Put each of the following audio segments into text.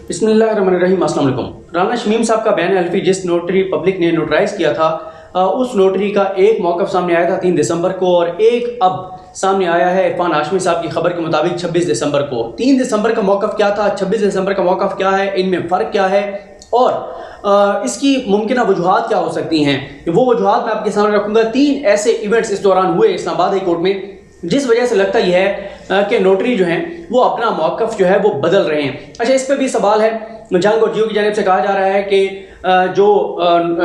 बिस्मिल्लाहिर्रहमानिर्रहीम। अस्सलाम वालेकुम। राना शमीम साहब का बयान हल्फी जिस नोटरी पब्लिक ने नोटराइज किया था, उस नोटरी का एक मौक़िफ़ सामने आया था 3 दिसंबर को और एक अब सामने आया है इरफान हाशमी साहब की खबर के मुताबिक 26 दिसंबर को। 3 दिसंबर का मौक़िफ़ क्या था, 26 दिसंबर का मौक़िफ़ क्या है, इनमें फ़र्क क्या है और इसकी मुमकिन वजूहात क्या हो सकती हैं, वो वजूहात मैं आपके सामने रखूँगा। 3 ऐसे इवेंट्स इस दौरान हुए इस्लामाबाद हाई कोर्ट में जिस वजह से लगता यह है कि नोटरी जो हैं वो अपना मौक़िफ़ जो है वो बदल रहे हैं। अच्छा, इस पर भी सवाल है। जंग और जियो की जानिब से कहा जा रहा है कि जो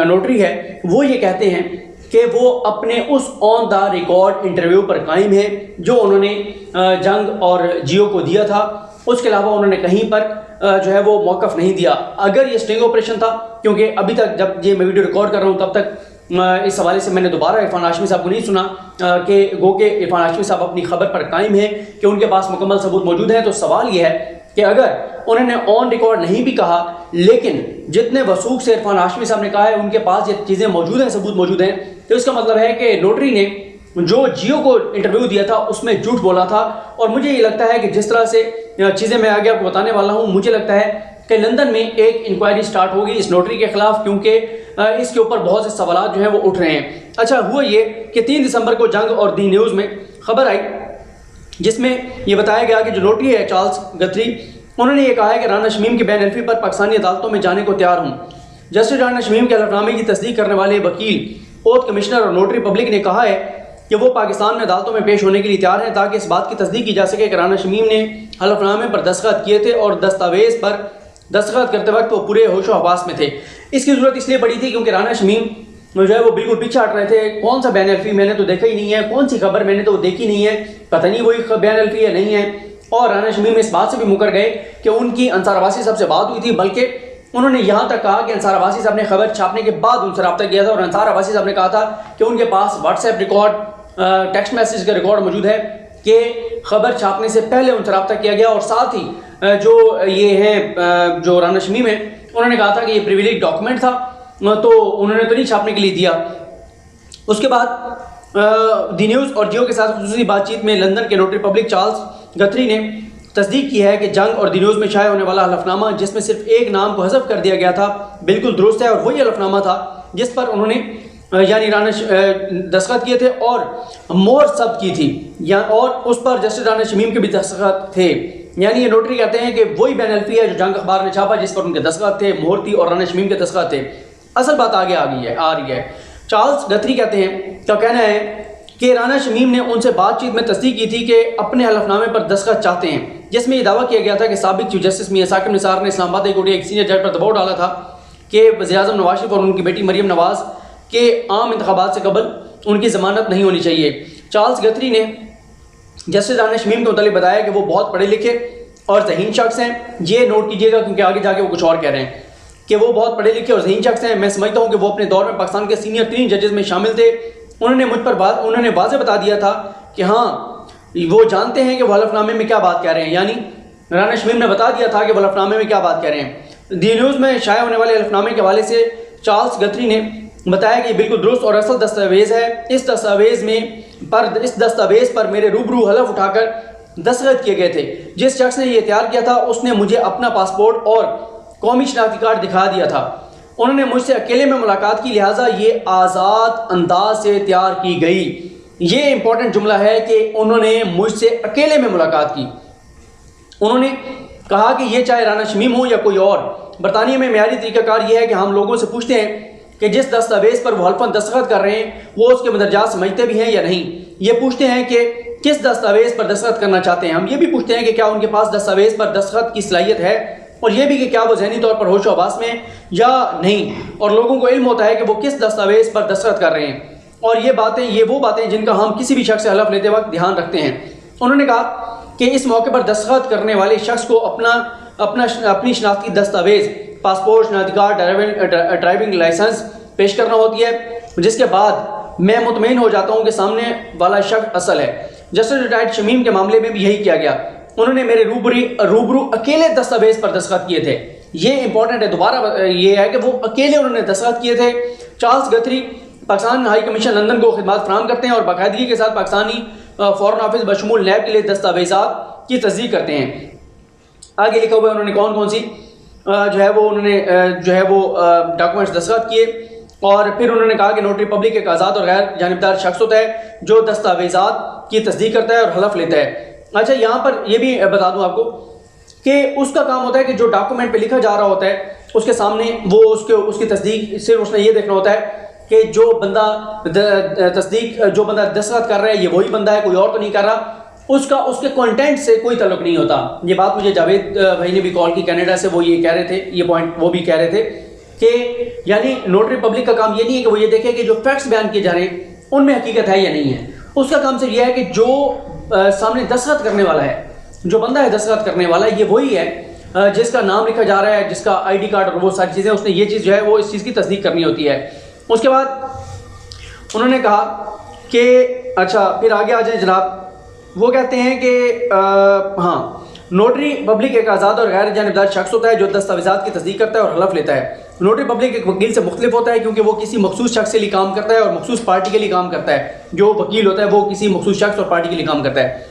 नोटरी है वो ये कहते हैं कि वो अपने उस ऑन द रिकॉर्ड इंटरव्यू पर कायम है जो उन्होंने जंग और जियो को दिया था। उसके अलावा उन्होंने कहीं पर जो है वो मौक़िफ़ नहीं दिया। अगर ये स्टिंग ऑपरेशन था, क्योंकि अभी तक जब ये मैं वीडियो रिकॉर्ड कर रहा हूँ तब तक इस हवाले से मैंने दोबारा इरफान हाशमी साहब को नहीं सुना कि गो के इरफान हाशमी साहब अपनी खबर पर कायम है कि उनके पास मुकम्मल सबूत मौजूद हैं। तो सवाल यह है कि अगर उन्होंने ऑन रिकॉर्ड नहीं भी कहा, लेकिन जितने वसूख से इरफान हाशमी साहब ने कहा है उनके पास ये चीज़ें मौजूद हैं, सबूत मौजूद हैं, तो इसका मतलब है कि नोटरी ने जो जियो को इंटरव्यू दिया था उसमें झूठ बोला था। और मुझे ये लगता है कि जिस तरह से चीज़ें मैं आगे आपको बताने वाला हूँ, मुझे लगता है कि लंदन में एक इंक्वायरी स्टार्ट होगी इस नोटरी के खिलाफ, क्योंकि इसके ऊपर बहुत से सवाल जो हैं वो उठ रहे हैं। अच्छा, हुआ ये कि 3 दिसंबर को जंग और दी न्यूज़ में खबर आई जिसमें यह बताया गया कि जो नोटरी है चार्ल्स गथरी, उन्होंने ये कहा है कि राना शमीम के बैन हल्फी पर पाकिस्तानी अदालतों में जाने को तैयार हूँ। जस्टिस राना शमीम के हलफनामे की तस्दीक करने वाले वकील ओथ कमिश्नर और नोटरी पब्लिक ने कहा है कि वो पाकिस्तान में अदालतों में पेश होने के लिए तैयार हैं ताकि इस बात की तस्दीक की जा सके कि राना शमीम ने हलफनामे पर दस्तखत किए थे और दस्तावेज पर दस्तखत करते वक्त वो पूरे होशो हवास में थे। इसकी ज़रूरत इसलिए पड़ी थी क्योंकि राना शमीम जो है वो बिल्कुल पीछे हट रहे थे। कौन सा बैन हल्फी मैंने तो देखा ही नहीं है, कौन सी खबर मैंने तो देखी नहीं है, पता नहीं वही बैन हल्फी है नहीं है। और राना शमीम इस बात से भी मुकर गए कि उनकी अंसार अब्बासी साहब से बात हुई थी, बल्कि उन्होंने यहाँ तक कहा कि अंसार अब्बासी साहब ने खबर छापने के बाद उनसे रब्ता किया था और अंसार अब्बासी साहब ने कहा था कि उनके पास व्हाट्सएप रिकॉर्ड, टेक्स्ट मैसेज का रिकॉर्ड मौजूद है कि खबर छापने से पहले उनसे रब्ता किया गया। और साथ ही जो ये है जो राना शमीम है उन्होंने कहा था कि ये प्रिविलेज डॉक्यूमेंट था, तो उन्होंने तो नहीं छापने के लिए दिया। उसके बाद दी न्यूज़ और जियो के साथ खुसूसी बातचीत में लंदन के नोटरी पब्लिक चार्ल्स गथरी ने तस्दीक की है कि जंग और दी न्यूज़ में शाया होने वाला हलफनामा जिसमें सिर्फ एक नाम को हज़फ कर दिया गया था बिल्कुल दुरुस्त है और वही हलफनामा था जिस पर उन्होंने यानी राना दस्तखत किए थे और मोहर सब की थी या और उस पर जस्टिस राना शमीम के भी दस्तखत थे। यानी ये नोटरी कहते हैं कि वही बैन हल्फी है जो जंग अखबार ने छापा जिस पर उनके दस्तखत थे, मोहर थी और राना शमीम के दस्तखत थे। असल बात आगे आ रही है। चार्ल्स गथरी कहते हैं, क्या कहना है कि राना शमीम ने उनसे बातचीत में तस्दीक की थी कि अपने हलफनामे पर दस्तखत चाहते हैं, जिसमें यह दावा किया गया था कि साबिक चीफ जस्टिस मियां साकिब निसार ने इस्लामाबाद हाई कोर्ट के एक सीनियर जज पर दबाव डाला था कि वज़ीर-ए-आज़म नवाज शरीफ और उनकी बेटी मरियम नवाज के आम इंतखाबात से कबल उनकी ज़मानत नहीं होनी चाहिए। चार्ल्स गथरी ने जस्टिस राना शमीम के मुतालिक बताया कि वो बहुत पढ़े लिखे और ज़हीन शख्स हैं। ये नोट कीजिएगा क्योंकि आगे जाके वो कुछ और कह रहे हैं कि वो बहुत पढ़े लिखे और ज़हीन शख्स हैं। मैं समझता हूँ कि वो अपने दौर में पाकिस्तान के सीनियर 3 जजेस में शामिल थे। उन्होंने वाज़ेह बता दिया था कि हाँ वो जानते हैं कि वो हलफनामे में क्या बात कह रहे हैं। यानी राना शमीम ने बता दिया था कि वो हलफनामे में क्या बात कह रहे हैं। दी न्यूज़ में शाया होने वाले हलफनामे के हवाले से चार्ल्स गथरी ने बताया कि बिल्कुल दुरुस्त और असल दस्तावेज़ है। इस दस्तावेज़ पर मेरे रूबरू हलफ उठाकर दस्तखत किए गए थे। जिस शख्स ने यह तैयार किया था उसने मुझे अपना पासपोर्ट और कौमी शनाख्ती कार्ड दिखा दिया था। उन्होंने मुझसे अकेले में मुलाकात की, लिहाजा ये आज़ाद अंदाज से तैयार की गई। ये इंपॉर्टेंट जुमला है कि उन्होंने मुझसे अकेले में मुलाकात की। उन्होंने कहा कि ये चाहे राना शमीम हो या कोई और, बरतानिया में मेयारी तरीक़ाकार यह है कि हम लोगों से पूछते हैं कि जिस दस्तावेज़ पर वो हल्फन दस्तखत कर रहे हैं वो उसके मदरजात समझते भी हैं या नहीं। ये पूछते हैं कि किस दस्तावेज़ पर दस्तखत करना चाहते हैं। हम ये भी पूछते हैं कि क्या उनके पास दस्तावेज़ पर दस्तखत की सलाहियत है और यह भी कि क्या वो ज़हनी तौर पर होशो हवास में या नहीं। और लोगों को इल्म होता है कि वो किस दस्तावेज़ पर दस्तखत कर रहे हैं। और ये वो बातें जिनका हम किसी भी शख्स से हलफ लेते वक्त ध्यान रखते हैं। उन्होंने कहा कि इस मौके पर दस्तखत करने वाले शख्स को अपनी शनाख्ती दस्तावेज़, पासपोर्ट, शनाख्ती कार्ड, ड्राइविंग लाइसेंस पेश करना होती है, जिसके बाद मैं मुतमईन हो जाता हूँ कि सामने वाला शख्स असल है। जस्टिस रिटायर्ड शमीम के मामले में भी यही किया गया। उन्होंने मेरे रूबरू अकेले दस्तावेज़ पर दस्तखत किए थे। ये इंपॉर्टेंट है, दोबारा ये है कि वो अकेले उन्होंने दस्तखत किए थे। Charles Guthrie Pakistan high commission London को खिदमत फराहम करते हैं और बाकायदगी के साथ पाकिस्तानी फ़ॉरेन ऑफिस बशमूल नैब के लिए दस्तावेज़ात की तस्दीक करते हैं। आगे लिखा हुआ है उन्होंने कौन कौन सी जो है वो उन्होंने डॉक्यूमेंट्स दस्तखत किए और फिर उन्होंने कहा कि नोटरी पब्लिक एक आज़ाद और गैर जानिबदार शख्स होता है जो दस्तावेज़ात की तस्दीक करता है और हलफ लेता है। अच्छा, यहाँ पर यह भी बता दूँ आपको कि उसका काम होता है कि जो डॉक्यूमेंट पे लिखा जा रहा होता है उसके सामने वो उसकी तस्दीक सिर्फ उसने ये देखना होता है कि जो बंदा दस्तखत कर रहा है ये वही बंदा है, कोई और तो नहीं कर रहा। उसके कंटेंट से कोई ताल्लुक नहीं होता। ये बात मुझे जावेद भाई ने भी कॉल की कनाडा से, वो ये कह रहे थे, ये पॉइंट वो भी कह रहे थे कि यानी नोटरी पब्लिक का काम ये नहीं है कि वो ये देखे कि जो फैक्ट्स बयान किए जा रहे हैं उनमें हकीकत है या नहीं है। उसका काम सिर्फ यह है कि जो सामने दस्तखत करने वाला है, जो बंदा है दस्तखत करने वाला है, ये वही है जिसका नाम लिखा जा रहा है, जिसका आईडी कार्ड और वो सारी चीज़ें, उसने ये चीज़ जो है वो इस चीज़ की तस्दीक करनी होती है। उसके बाद उन्होंने कहा कि अच्छा फिर आगे आ जाए जनाब। वो कहते हैं कि हाँ, नोटरी पब्लिक एक आज़ाद और गैर जानिबदार शख्स होता है जो दस्तावेज़ात की तस्दीक करता है और हलफ लेता है। नोटरी पब्लिक एक वकील से मुख्तलिफ होता है क्योंकि वो किसी मखसूस शख्स के लिए काम करता है और मखसूस पार्टी के लिए काम करता है। जो वकील होता है वो किसी मखसूस शख्स और पार्टी के लिए काम करता है।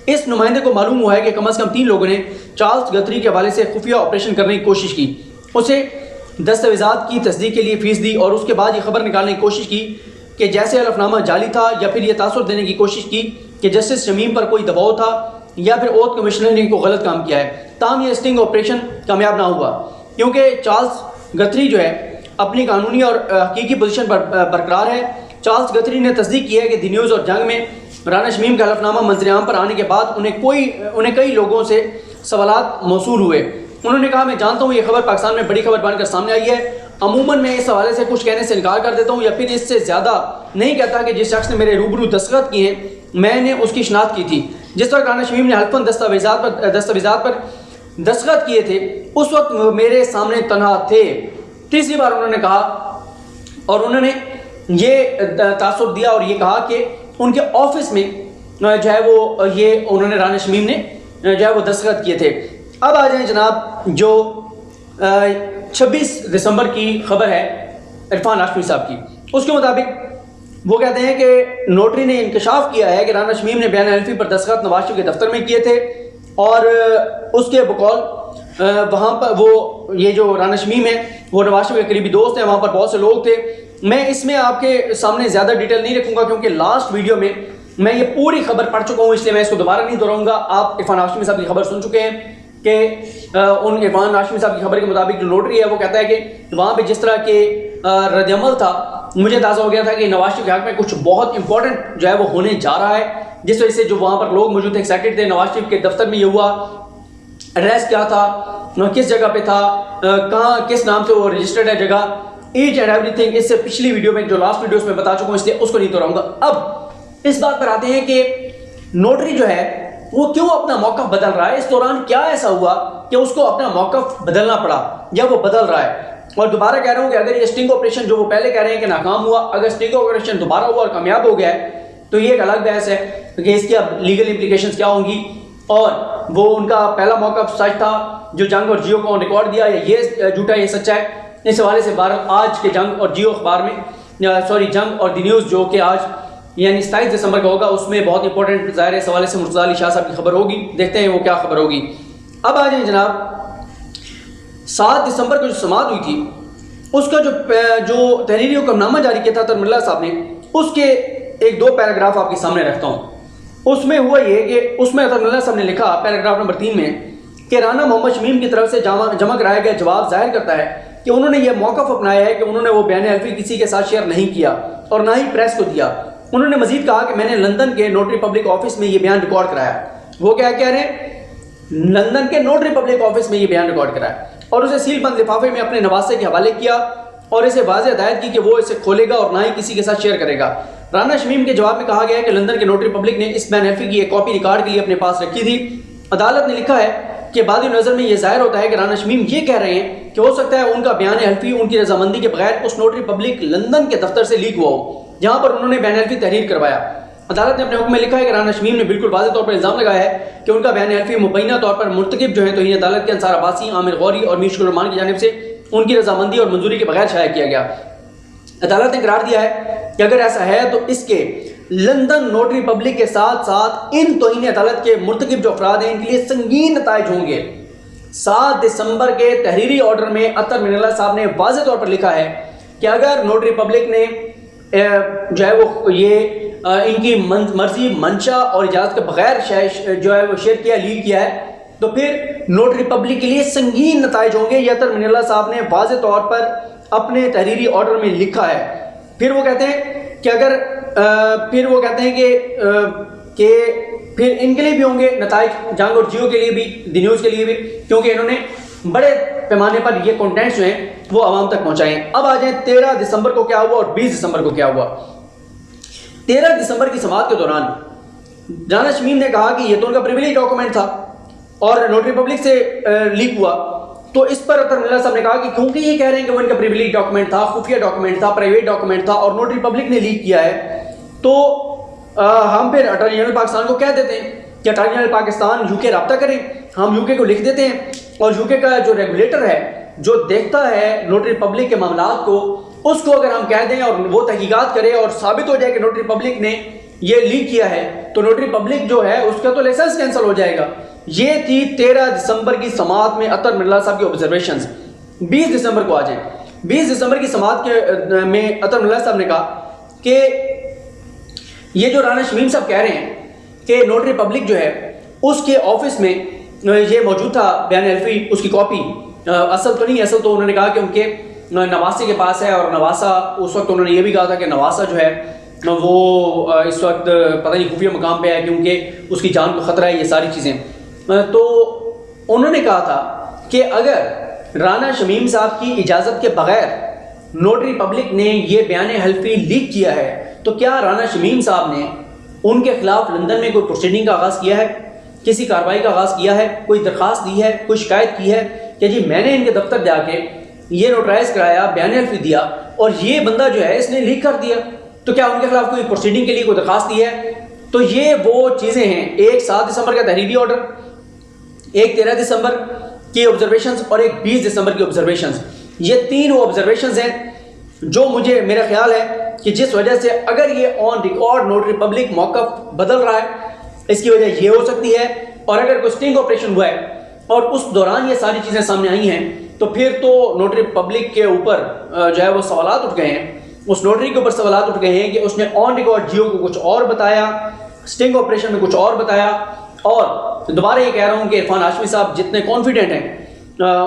इस नुमाइंदे को मालूम हुआ है कि कम से कम 3 लोगों ने चार्ल्स गथरी के हवाले से खुफिया ऑपरेशन करने की कोशिश की, उसे दस्तावेज़ात की तस्दीक के लिए फीस दी और उसके बाद ये खबर निकालने की कोशिश की कि जैसे हलफनामा जाली था, या फिर ये तासुर देने की कोशिश की कि जस्टिस शमीम पर कोई दबाव था या फिर ओथ कमिश्नर ने को गलत काम किया है। ताहम ये स्टिंग ऑपरेशन कामयाब ना हुआ क्योंकि चार्ल्स गथरी जो है अपनी कानूनी और हकीकी पोजीशन पर बरकरार है। चार्ल्स गथरी ने तस्दीक की है कि दी न्यूज़ और जंग में राना शमीम का हलफनामा मंजर-ए-आम पर आने के बाद उन्हें कई लोगों से सवालात मौसूल हुए। उन्होंने कहा, मैं जानता हूँ ये खबर पाकिस्तान में बड़ी खबर बनकर सामने आई है। अमूमन मैं इस हवाले से कुछ कहने से इनकार कर देता हूँ या फिर इससे ज़्यादा नहीं कहता कि जिस शख्स ने मेरे रूबरू दस्तखत किए हैं मैंने उसकी शिनाख्त की थी। जिस वक्त राना शमीम ने हल्फन दस्तावेज़ात पर दस्तखत किए थे उस वक्त मेरे सामने तनहा थे। तीसरी बार उन्होंने कहा और उन्होंने ये तासुर दिया और ये कहा कि उनके ऑफिस में जो है वो ये उन्होंने राना शमीम ने जो है वो दस्तखत किए थे। अब आ जाए जनाब, जो 26 दिसंबर की खबर है इरफान हाशमी साहब की। उसके मुताबिक वो कहते हैं कि नोटरी ने इंकशाफ किया है कि राना शमीम ने बयान हल्फी पर दस्तखत नवाज शरीफ के दफ्तर में किए थे और उसके बकौल वहाँ पर वो ये जो राना शमीम है वो नवाज शरीफ के करीबी दोस्त हैं, वहाँ पर बहुत से लोग थे। मैं इसमें आपके सामने ज़्यादा डिटेल नहीं रखूँगा क्योंकि लास्ट वीडियो में मैं ये पूरी खबर पढ़ चुका हूँ, इसलिए मैं इसको दोबारा नहीं दोहराऊंगा। आप इरफान हाशमी साहब की खबर सुन चुके हैं कि उन इरफान हाशमी साहब की खबर के मुताबिक जो नोटरी है वो कहता है कि वहाँ पे जिस तरह के रद्दअमल था, मुझे अंदाज़ा हो गया था कि नवाज शरीफ के हक़ में कुछ बहुत इंपॉर्टेंट जो है वो होने जा रहा है, जिस वजह से जो वहाँ पर लोग मौजूद थे एक्साइटेड थे। नवाज शरीफ के दफ्तर में ये हुआ, एड्रेस क्या था, किस जगह पे था, कहाँ किस नाम से वो रजिस्टर्ड है जगह, ईच एंड एवरीथिंग। इससे पिछली वीडियो में जो लास्ट वीडियोस में बता चुका हूँ, इसलिए उसको नहीं दोहराऊंगा। अब इस बात पर आते हैं कि नोटरी जो है वो क्यों अपना मौक़िफ़ बदल रहा है। इस दौरान क्या ऐसा हुआ कि उसको अपना मौक़िफ़ बदलना पड़ा या वो बदल रहा है। और दोबारा कह रहा हूँ कि अगर ये स्टिंग ऑपरेशन जो वो पहले कह रहे हैं कि नाकाम हुआ, अगर स्टिंग ऑपरेशन दोबारा हुआ और कामयाब हो गया है तो ये एक अलग बहस है कि इसकी अब लीगल इम्प्लीकेशंस क्या होंगी। और वो उनका पहला मौक़िफ़ सच था जो जंग और जियो को रिकॉर्ड दिया, या ये झूठा ये सच्चा है। इस हवाले से आज के जंग और जियो अखबार में जंग और दी न्यूज़ जो कि आज यानी 27 दिसंबर का होगा, उसमें बहुत इंपॉर्टेंट ज़ाहिर इस हवाले से मुर्तज़ा अली शाह साहब की खबर होगी। देखते हैं वो क्या खबर होगी। अब आ जाए जनाब, 7 दिसंबर को जो समाअत हुई थी उसका जो तहरीरी हुक्मनामा जारी किया था तरमुल्लाह साहब ने, उसके 1-2 पैराग्राफ आपके सामने रखता हूँ। उसमें हुआ ये कि उसमें तरमुल्लाह साहब ने लिखा पैराग्राफ नंबर 3 में कि राना मोहम्मद शमीम की तरफ से जमा कराया गया जवाब जाहिर करता है कि उन्होंने यह मौक़िफ़ अपनाया है कि उन्होंने वो बयान हल्फी किसी के साथ शेयर नहीं किया और ना ही प्रेस को दिया। उन्होंने मजीद कहा कि मैंने लंदन के नोटरी पब्लिक ऑफिस में ये बयान रिकॉर्ड कराया। वो क्या कह रहे हैं, लंदन के नोटरी पब्लिक ऑफिस में ये बयान रिकॉर्ड कराया और उसे सील बंद लिफाफे में अपने नवासे के हवाले किया और इसे वाज़ेह हिदायत की कि वो इसे खोलेगा और ना ही किसी के साथ शेयर करेगा। राना शमीम के जवाब में कहा गया है कि लंदन के नोटरी पब्लिक ने इस बयान हल्फी की एक कॉपी रिकॉर्ड के लिए अपने पास रखी थी। अदालत ने लिखा है कि बाद नज़र में यह जाहिर होता है कि राना शमीम ये कह रहे हैं कि हो सकता है उनका बयान हल्फी उनकी रजामंदी के बगैर उस नोटरी पब्लिक लंदन के दफ्तर से लीक हुआ हो जहाँ पर उन्होंने बयान हल्फी तहरीर करवाया। अदालत ने अपने हुक्म में लिखा है कि राना शमीम ने बिल्कुल वाज़ेह तौर पर इल्ज़ाम लगाया है कि उनका बयान हल्फी मुबैना तौर पर मुर्तकिब जो है तौहीन अदालत के अंसार अब्बासी, आमिर गौरी और मीर शुक्र रहमान की जानिब से उनकी रजामंदी और मंजूरी के बगैर शाया किया गया। अदालत ने करार दिया है कि अगर ऐसा है तो इसके लंदन नोटरी पब्लिक के साथ साथ इन तौहीन अदालत के मुर्तकिब जो अफराद हैं इनके लिए संगीन नताइज होंगे। 7 दिसंबर के तहरीरी ऑर्डर में अतर मिनल्ला साहब ने वाज़ेह तौर पर लिखा है कि अगर नोटरी पब्लिक ने जो है वो ये इनकी मर्जी, मंशा और इजाज़त के बगैर जो है वो शेयर किया, लीक किया है, तो फिर नोटरी पब्लिक के लिए संगीन नताइज होंगे। ये अतर मिनल्ला साहब ने वाज़ेह तौर पर अपने तहरीरी ऑर्डर में लिखा है। फिर वो कहते हैं कि अगर फिर वो कहते हैं कि फिर इनके लिए भी होंगे नताइज, जंग और जियो के लिए भी, दी न्यूज़ के लिए भी, क्योंकि इन्होंने बड़े पैमाने पर ये कंटेंट्स जो हैं वो आवाम तक पहुंचाए। अब आ जाए 13 दिसंबर को क्या हुआ और 20 दिसंबर को क्या हुआ। 13 दिसंबर की समाअत के दौरान राना शमीम ने कहा कि ये तो उनका प्रिविलेज डॉक्यूमेंट था और नोटरी पब्लिक से लीक हुआ। तो इस पर अतर मिनल्ला साहब ने कहा कि क्योंकि ये कह रहे हैं कि वो इनका प्रिविलेज डॉक्यूमेंट था, खुफिया डॉक्यूमेंट था, प्राइवेट डॉक्यूमेंट था और नोटरी पब्लिक ने लीक किया है, तो हम फिर अटॉर्नी जनरल पाकिस्तान को कह देते हैं कि अटॉर्नी जनरल पाकिस्तान यूके रब्ता करें। हम यूके को लिख देते हैं और यूके का जो रेगुलेटर है, जो देखता है नोटरी पब्लिक के मामलात को, उसको अगर हम कह दें और वो तहकीकात करे और साबित हो जाए कि नोटरी पब्लिक ने ये लीक किया है, तो नोटरी पब्लिक जो है उसका तो लाइसेंस कैंसिल हो जाएगा। ये थी 13 दिसंबर की समाअत में अतर मिनल्ला साहब की ऑब्जर्वेशंस। 20 दिसंबर को आ जाए। 20 दिसंबर की समाअत के में अतर मिनल्ला साहब ने कहा कि ये जो राना शमीम साहब कह रहे हैं कि नोटरी पब्लिक जो है उसके ऑफिस में ये मौजूद था बयान एल्फी, उसकी कॉपी असल तो नहीं, असल तो उन्होंने कहा कि उनके नवासी के पास है, और नवासा उस वक्त उन्होंने ये भी कहा था कि नवासा जो है वो इस वक्त पता नहीं खुफिया मकाम पे है क्योंकि उसकी जान को ख़तरा है, ये सारी चीज़ें। तो उन्होंने कहा था कि अगर राना शमीम साहब की इजाज़त के बगैर नोटरी पब्लिक ने ये बयान हल्फी लीक किया है, तो क्या राना शमीम साहब ने उनके खिलाफ लंदन में कोई प्रोसीडिंग का आगाज़ किया है, किसी कार्रवाई का आगाज़ किया है, कोई दरख्वास्त दी है, कोई शिकायत की है कि जी मैंने इनके दफ्तर जाके ये नोटराइज कराया, बयान हल्फी दिया और ये बंदा जो है इसने लीक कर दिया, तो क्या उनके खिलाफ कोई प्रोसीडिंग के लिए कोई दरख्वास्त दी है? तो ये वो चीज़ें हैं, एक 7 दिसंबर का तहरीरी ऑर्डर, एक 13 दिसंबर की ऑब्जर्वेशंस और एक 20 दिसंबर की ऑब्जर्वेशंस। ये 3 वो ऑब्जर्वेशंस हैं जो मुझे, मेरा ख्याल है कि जिस वजह से अगर ये ऑन रिकॉर्ड नोटरी पब्लिक मौक़िफ़ बदल रहा है, इसकी वजह ये हो सकती है। और अगर कोई स्टिंग ऑपरेशन हुआ है और उस दौरान ये सारी चीज़ें सामने आई हैं, तो फिर तो नोटरी पब्लिक के ऊपर जो है वो सवालात उठ गए हैं, उस नोटरी के ऊपर सवालात उठ गए हैं कि उसने ऑन रिकॉर्ड जियो को कुछ और बताया, स्टिंग ऑपरेशन में कुछ और बताया। और दोबारा ये कह रहा हूँ कि इरफान हाशमी साहब जितने कॉन्फिडेंट हैं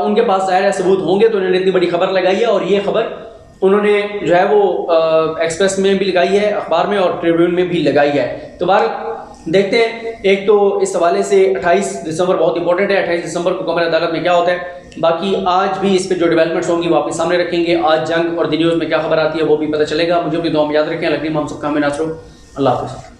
उनके पास ज़ाहिर है सबूत होंगे, तो उन्होंने इतनी बड़ी खबर लगाई है और ये खबर उन्होंने जो है वो एक्सप्रेस में भी लगाई है, अखबार में और ट्रिब्यून में भी लगाई है। तो बार देखते हैं, एक तो इस हवाले से 28 दिसंबर बहुत इंपॉर्टेंट है, 28 दिसंबर को कमर अदालत में क्या होता है, बाकी आज भी इस पर जो डेवलपमेंट्स होंगी वो आपके सामने रखेंगे। आज जंग और दी न्यूज़ में क्या खबर आती है वो भी पता चलेगा। मुझे अपनी दुआ में याद रखें। लकड़ी हम सबका हमें नासरो। अल्लाह हाफ़िज़।